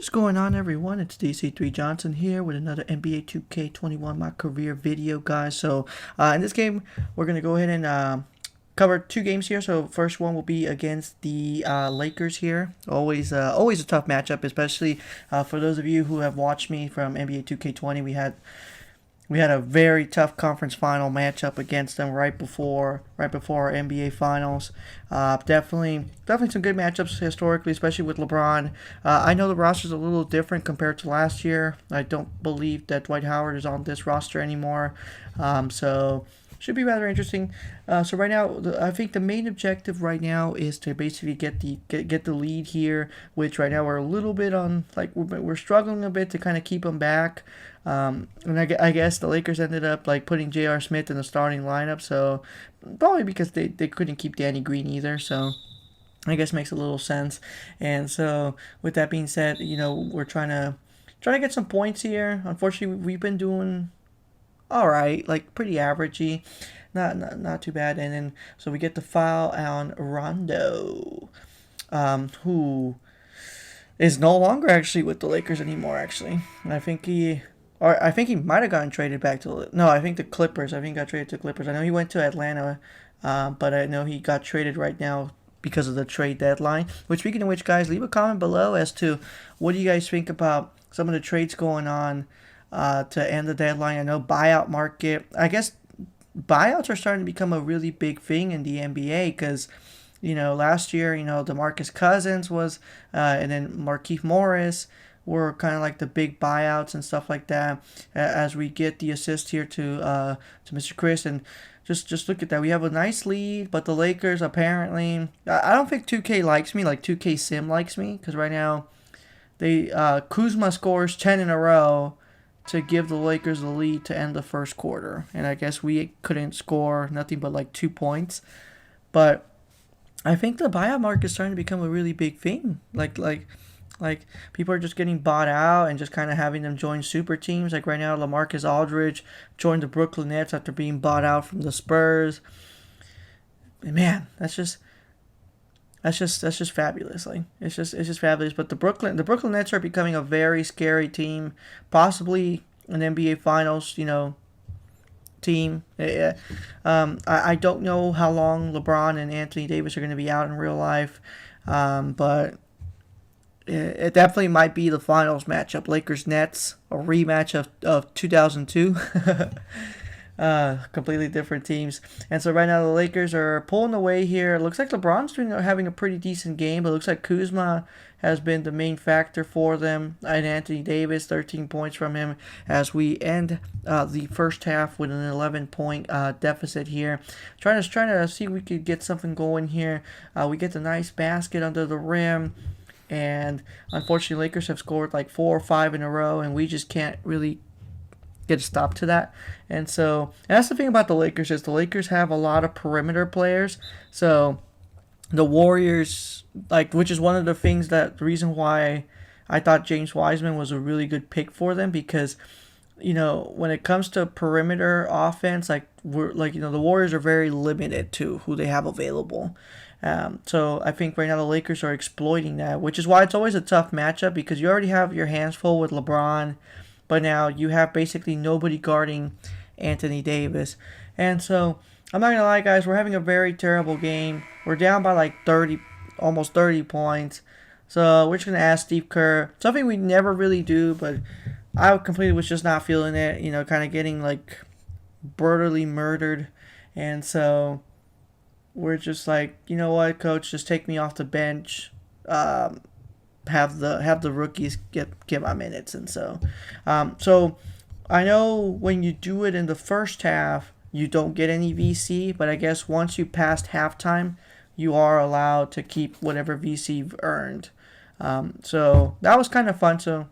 What is going on, everyone? It's DC3 Johnson here with another NBA 2K21 My Career video, guys. So in this game, we're going to go ahead and cover two games here. So first one will be against the Lakers here. Always a tough matchup, especially for those of you who have watched me from NBA 2K20. We had a very tough conference final matchup against them right before our NBA finals. Definitely some good matchups historically, especially with LeBron. I know the roster is a little different compared to last year. I don't believe that Dwight Howard is on this roster anymore. So should be rather interesting. So right now, I think the main objective right now is to basically get the lead here, which right now we're a little bit on, like, we're struggling a bit to kind of keep them back. And I guess the Lakers ended up like putting J.R. Smith in the starting lineup, so probably because they couldn't keep Danny Green either. So I guess makes a little sense. And so with that being said, we're trying to get some points here. Unfortunately, we've been doing all right, like pretty averagey, not too bad. And then so we get the foul on Rondo, who is no longer actually with the Lakers anymore. Actually, I think he might have gotten traded back to I think the Clippers. I think he got traded to Clippers. I know he went to Atlanta, but I know he got traded right now because of the trade deadline. Which, speaking of which, guys, leave a comment below as to what do you guys think about some of the trades going on to end the deadline. I know buyout market. I guess buyouts are starting to become a really big thing in the NBA because, last year, DeMarcus Cousins was, and then Markieff Morris were kind of like the big buyouts and stuff like that. As we get the assist here to Mr. Chris, and just look at that. We have a nice lead, but the Lakers apparently, I don't think 2K likes me like 2K Sim likes me, because right now they Kuzma scores 10 in a row to give the Lakers the lead to end the first quarter, and I guess we couldn't score nothing but like 2 points. But I think the buyout market is starting to become a really big thing. Like people are just getting bought out and just kind of having them join super teams. Like right now, LaMarcus Aldridge joined the Brooklyn Nets after being bought out from the Spurs. And man, that's just fabulous. Like it's just fabulous. But the Brooklyn Nets are becoming a very scary team, possibly an NBA Finals, team. I don't know how long LeBron and Anthony Davis are going to be out in real life, but it definitely might be the finals matchup. Lakers Nets, a rematch of 2002. Completely different teams. And so right now the Lakers are pulling away here. It looks like LeBron's having a pretty decent game, but it looks like Kuzma has been the main factor for them. And Anthony Davis, 13 points from him as we end the first half with an 11-point deficit here. Trying to see if we could get something going here. We get the nice basket under the rim. And unfortunately, Lakers have scored like 4 or 5 in a row, and we just can't really get a stop to that. And that's the thing about the Lakers, is the Lakers have a lot of perimeter players. So the Warriors, which is one of the reason why I thought James Wiseman was a really good pick for them, because when it comes to perimeter offense, the Warriors are very limited to who they have available. So I think right now the Lakers are exploiting that, which is why it's always a tough matchup, because you already have your hands full with LeBron, but now you have basically nobody guarding Anthony Davis. And so I'm not going to lie, guys, we're having a very terrible game. We're down by like almost 30 points. So we're just going to ask Steve Kerr, something we never really do, but I completely was just not feeling it, kind of getting like brutally murdered. And so we're just like, you know what, coach, just take me off the bench. Have the rookies get my minutes. And so I know when you do it in the first half, you don't get any VC, but I guess once you passed halftime, you are allowed to keep whatever VC you've earned. So that was kind of fun. So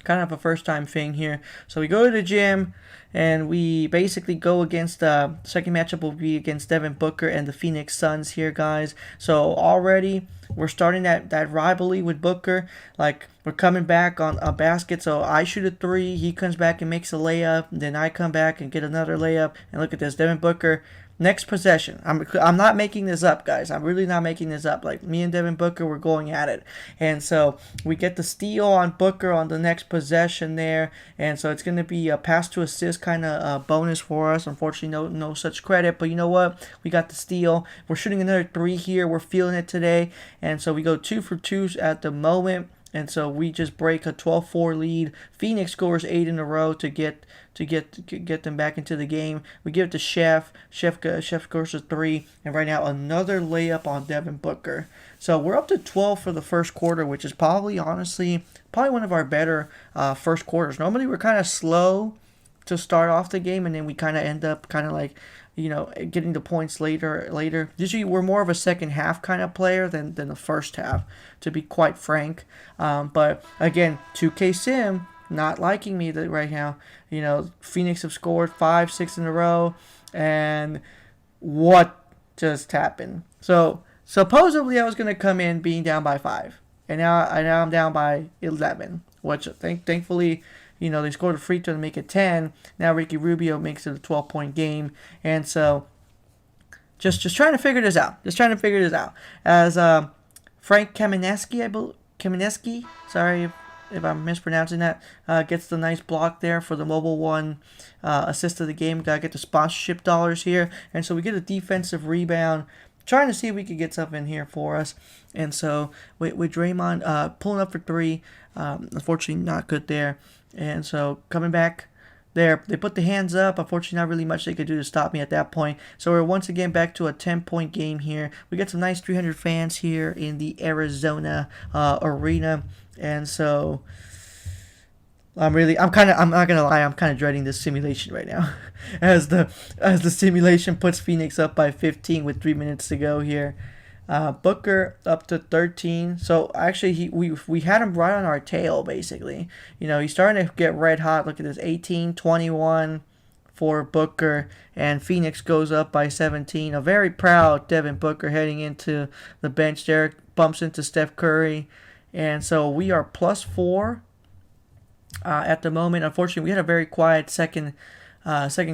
kind of a first time thing here. So we go to the gym and we basically go against second matchup will be against Devin Booker and the Phoenix Suns here, guys. So already we're starting that rivalry with Booker. Like, we're coming back on a basket. So I shoot a 3, he comes back and makes a layup, then I come back and get another layup. And look at this, Devin Booker Next possession. I'm not making this up, guys. I'm really not making this up. Like, me and Devin Booker were going at it. And so we get the steal on Booker on the next possession there. And so it's going to be a pass to assist kind of bonus for us. Unfortunately, no such credit. But you know what? We got the steal. We're shooting another 3 here. We're feeling it today. And so we go 2 for 2 at the moment. And so we just break a 12-4 lead. Phoenix scores 8 in a row to get them back into the game. We give it to Chef. Chef scores a 3, and right now another layup on Devin Booker. So we're up to 12 for the first quarter, which is honestly one of our better first quarters. Normally we're kind of slow to start off the game, and then we kind of end up like, getting the points later. Usually we're more of a second half kind of player than the first half, to be quite frank. But again, 2K Sim not liking me right now. Phoenix have scored 5, 6 in a row, and what just happened? So supposedly I was gonna come in being down by 5, and now I'm down by 11. Which thankfully, they scored a free throw to make it 10. Now Ricky Rubio makes it a 12-point game. And so just trying to figure this out. As Frank Kamineski, sorry if I'm mispronouncing that, gets the nice block there for the Mobile One assist of the game. Got to get the sponsorship dollars here. And so we get a defensive rebound, trying to see if we could get something here for us. And so with Draymond pulling up for 3, unfortunately not good there. And so coming back there, they put the hands up. Unfortunately, not really much they could do to stop me at that point. So we're once again back to a 10-point game here. We got some nice 300 fans here in the Arizona arena. And so I'm not gonna lie, I'm kind of dreading this simulation right now, as the simulation puts Phoenix up by 15 with 3 minutes to go here. Booker up to 13. So actually, we had him right on our tail, basically. He's starting to get red hot. Look at this, 18-21 for Booker, and Phoenix goes up by 17. A very proud Devin Booker heading into the bench there, bumps into Steph Curry, and so we are +4 at the moment. Unfortunately, we had a very quiet second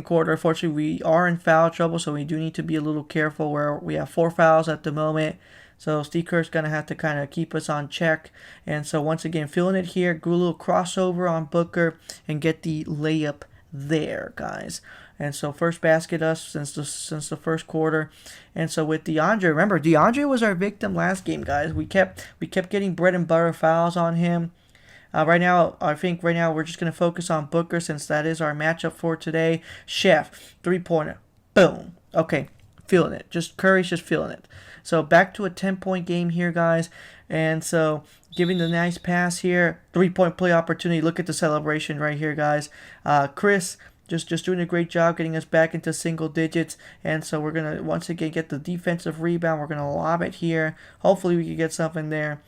quarter. Unfortunately, we are in foul trouble, so we do need to be a little careful, where we have 4 fouls at the moment. So Steve Kerr's going to have to kind of keep us on check. And so once again, feeling it here. Do a little crossover on Booker and get the layup there, guys. And so first basket us since the first quarter. And so with DeAndre, remember, DeAndre was our victim last game, guys. We kept getting bread and butter fouls on him. I think we're just going to focus on Booker, since that is our matchup for today. Chef, 3-pointer. Boom. Okay, feeling it. Curry's just feeling it. So back to a 10-point game here, guys. And so giving the nice pass here. 3-point play opportunity. Look at the celebration right here, guys. Chris just doing a great job getting us back into single digits. And so we're going to once again get the defensive rebound. We're going to lob it here. Hopefully we can get something there.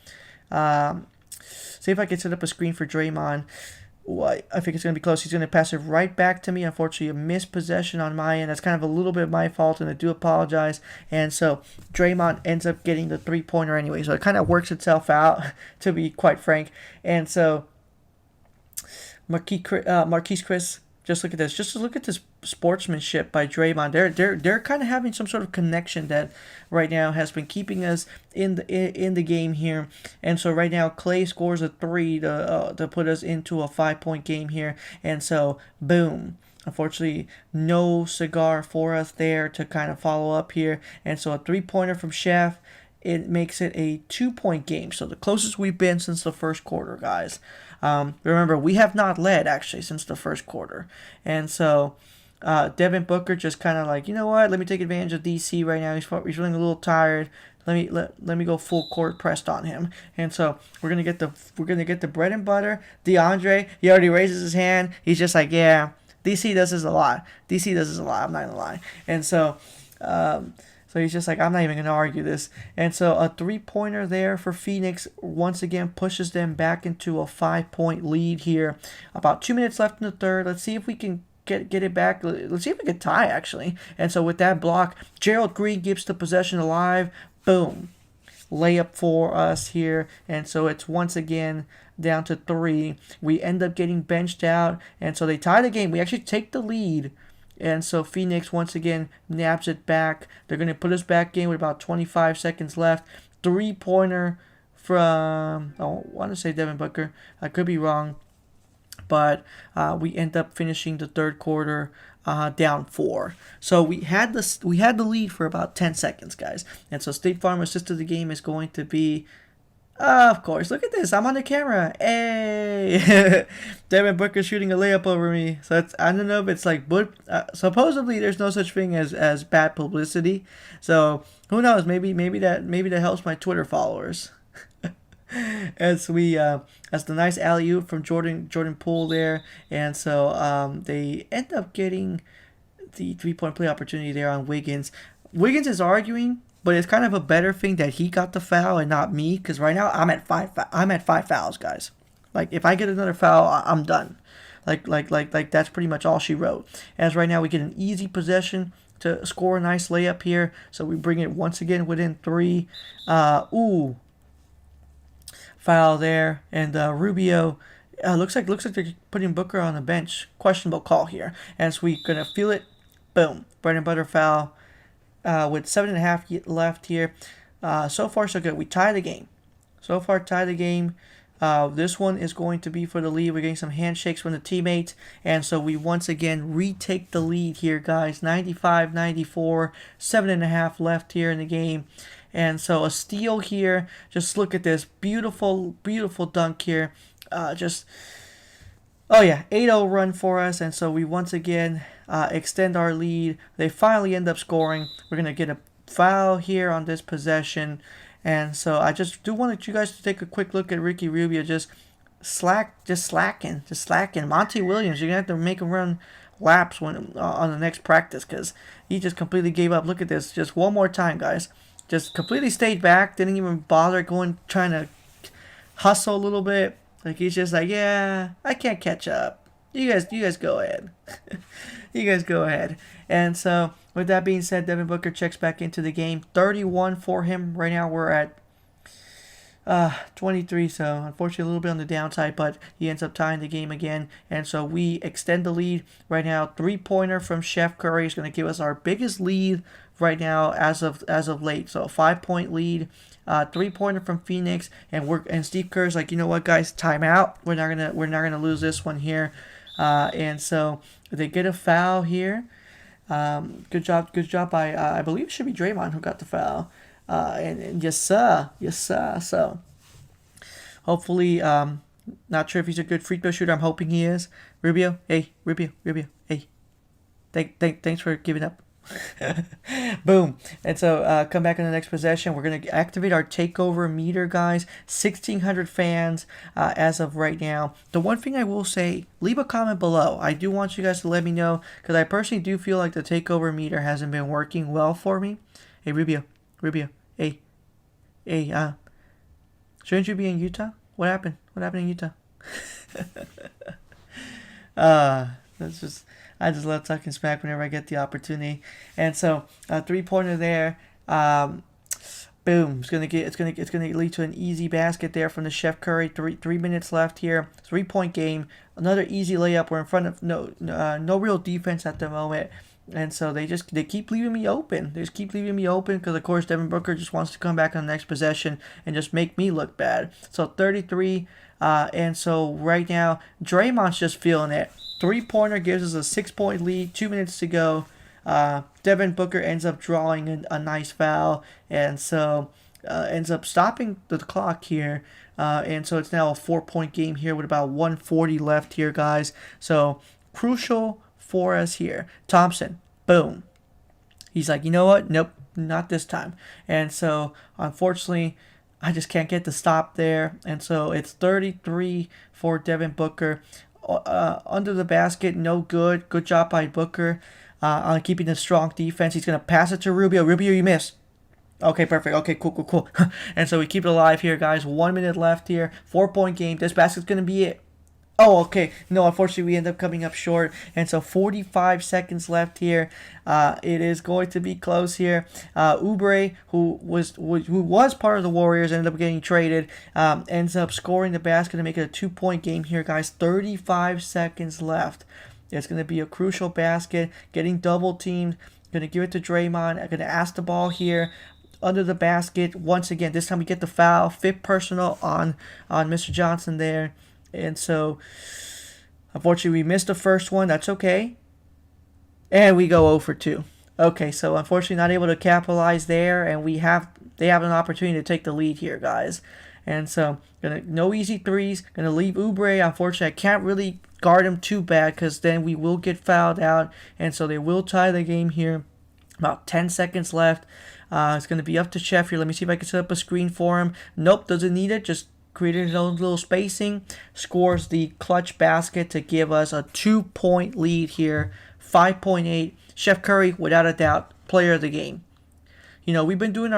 See if I can set up a screen for Draymond. I think it's going to be close. He's going to pass it right back to me. Unfortunately, a missed possession on my end. That's kind of a little bit my fault, and I do apologize. And so Draymond ends up getting the 3-pointer anyway. So it kind of works itself out, to be quite frank. And so Marquise Chris, just look at this. Just look at this sportsmanship by Draymond. They're kind of having some sort of connection that right now has been keeping us in the game here. And so right now Clay scores a 3 to put us into a 5-point game here. And so boom. Unfortunately, no cigar for us there to kind of follow up here. And so a 3-pointer from Chef. It makes it a 2-point game. So the closest we've been since the first quarter, guys. Remember, we have not led, actually, since the first quarter. And so Devin Booker just kind of like, you know what? Let me take advantage of DC right now. He's feeling a little tired. Let me go full court pressed on him. And so we're gonna get the bread and butter. DeAndre, he already raises his hand. He's just like, yeah, DC does this a lot. I'm not gonna lie. And so so he's just like, I'm not even going to argue this. And so a 3-pointer there for Phoenix once again pushes them back into a 5-point lead here. About 2 minutes left in the third. Let's see if we can get it back. Let's see if we can tie, actually. And so with that block, Gerald Green keeps the possession alive. Boom. Layup for us here. And so it's once again down to 3. We end up getting benched out. And so they tie the game. We actually take the lead And so Phoenix once again naps it back. They're going to put us back in with about 25 seconds left. 3-pointer from, I want to say Devin Booker. I could be wrong. But we end up finishing the third quarter down 4. So we had the lead for about 10 seconds, guys. And so State Farm assist of the game is going to be, of course, look at this. I'm on the camera. Hey! Devin Booker shooting a layup over me. So it's, I don't know if it's like, but supposedly there's no such thing as bad publicity. So who knows? Maybe that helps my Twitter followers. As the nice alley-oop from Jordan Poole there, and so they end up getting the 3-point play opportunity there on Wiggins. Wiggins is arguing, but it's kind of a better thing that he got the foul and not me, because right now I'm at 5 fouls, guys. Like if I get another foul, I'm done. Like that's pretty much all she wrote. As right now we get an easy possession to score a nice layup here, so we bring it once again within 3. Foul there, and Rubio looks like they're putting Booker on the bench. Questionable call here, and so we're gonna feel it. Boom, bread and butter foul with 7.5 left here. So far so good. We tie the game. So far tie the game. This one is going to be for the lead. We're getting some handshakes from the teammates, and so we once again retake the lead here, guys. 95-94, 7.5 left here in the game. And so a steal here. Just look at this beautiful, beautiful dunk here. Oh yeah, 8-0 run for us. And so we once again extend our lead. They finally end up scoring. We're gonna get a foul here on this possession. And so I just do want you guys to take a quick look at Ricky Rubio just slacking. Monty Williams, you're gonna have to make him run laps when on the next practice, because he just completely gave up. Look at this. Just one more time, guys. Just completely stayed back, didn't even bother trying to hustle a little bit. Like he's just like, yeah, I can't catch up. You guys go ahead. You guys go ahead. And so with that being said, Devin Booker checks back into the game. 31 for him. Right now we're at 23, so unfortunately a little bit on the downside, but he ends up tying the game again. And so we extend the lead right now. 3-pointer from Chef Curry is going to give us our biggest lead right now as of late. So a 5-point lead. 3-pointer from Phoenix, and Steve Kerr's like, you know what, guys, timeout. We're not gonna lose this one here. And so they get a foul here. Good job by I believe it should be Draymond who got the foul. And yes sir. So hopefully, not sure if he's a good free throw shooter. I'm hoping he is. Rubio, hey. Thanks for giving up. Boom. And so come back in the next possession. We're going to activate our takeover meter, guys. 1,600 fans as of right now. The one thing I will say, leave a comment below. I do want you guys to let me know, because I personally do feel like the takeover meter hasn't been working well for me. Hey, Rubio. Hey, shouldn't you be in Utah? What happened in Utah? That's just... I just love talking smack whenever I get the opportunity. And so 3-pointer there. Boom. It's gonna lead to an easy basket there from the Chef Curry. 3 minutes left here. 3-point game. Another easy layup. We're in front of no real defense at the moment. And so they keep leaving me open. They just keep leaving me open because, of course, Devin Booker just wants to come back on the next possession and just make me look bad. So 33. And so right now, Draymond's just feeling it. 3-pointer gives us a 6-point lead. 2 minutes to go. Devin Booker ends up drawing a nice foul, and so ends up stopping the clock here. And so it's now a 4-point game here with about 1:40 left here, guys. So crucial for us here. Thompson, boom. He's like, you know what? Nope, not this time. And so unfortunately, I just can't get the stop there. And so it's 33 for Devin Booker. Under the basket, no good. Good job by Booker on keeping a strong defense. He's going to pass it to Rubio. Rubio, you missed. Okay, perfect. Okay, cool. And so we keep it alive here, guys. 1 minute left here. 4-point game. This basket's going to be it. Oh, okay. No, unfortunately, we end up coming up short. And so 45 seconds left here. It is going to be close here. Oubre, who was part of the Warriors, ended up getting traded. Ends up scoring the basket to make it a 2-point game here, guys. 35 seconds left. It's going to be a crucial basket, getting double teamed. Going to give it to Draymond. I'm going to ask the ball here under the basket. Once again, this time we get the foul. 5th personal on Mr. Johnson there. And so, unfortunately, we missed the first one. That's okay. And we go 0 for 2. Okay, so unfortunately not able to capitalize there, and they have an opportunity to take the lead here, guys. And so, no easy threes. Gonna leave Oubre. Unfortunately, I can't really guard him too bad because then we will get fouled out, and so they will tie the game here. About 10 seconds left. It's gonna be up to Chef here. Let me see if I can set up a screen for him. Nope, doesn't need it. Just created his own little spacing. Scores the clutch basket to give us a 2-point lead here. 5.8. Chef Curry, without a doubt, player of the game. You know, we've been doing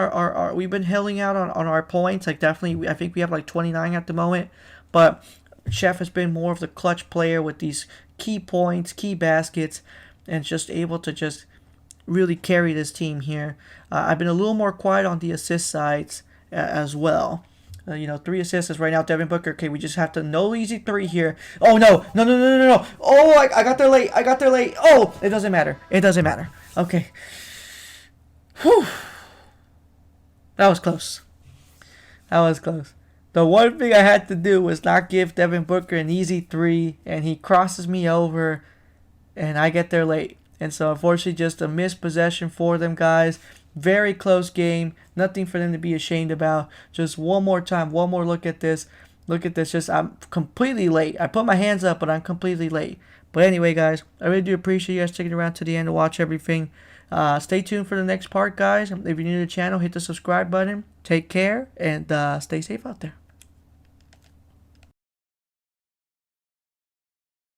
we've been helling out on our points. Like, definitely, I think we have like 29 at the moment. But Chef has been more of the clutch player with these key points, key baskets, and just able to just really carry this team here. I've been a little more quiet on the assist sides as well. 3 assists right now. Devin Booker. Okay, we just have to no easy 3 here. Oh no. Oh, I got there late. Oh, it doesn't matter. Okay. Whew. That was close. The one thing I had to do was not give Devin Booker an easy 3, and he crosses me over, and I get there late. And so, unfortunately, just a missed possession for them, guys. Very close game. Nothing for them to be ashamed about. Just one more time. One more look at this. Just, I'm completely late. I put my hands up, but I'm completely late. But anyway, guys, I really do appreciate you guys sticking around to the end to watch everything. Stay tuned for the next part, guys. If you're new to the channel, hit the subscribe button. Take care, and stay safe out there.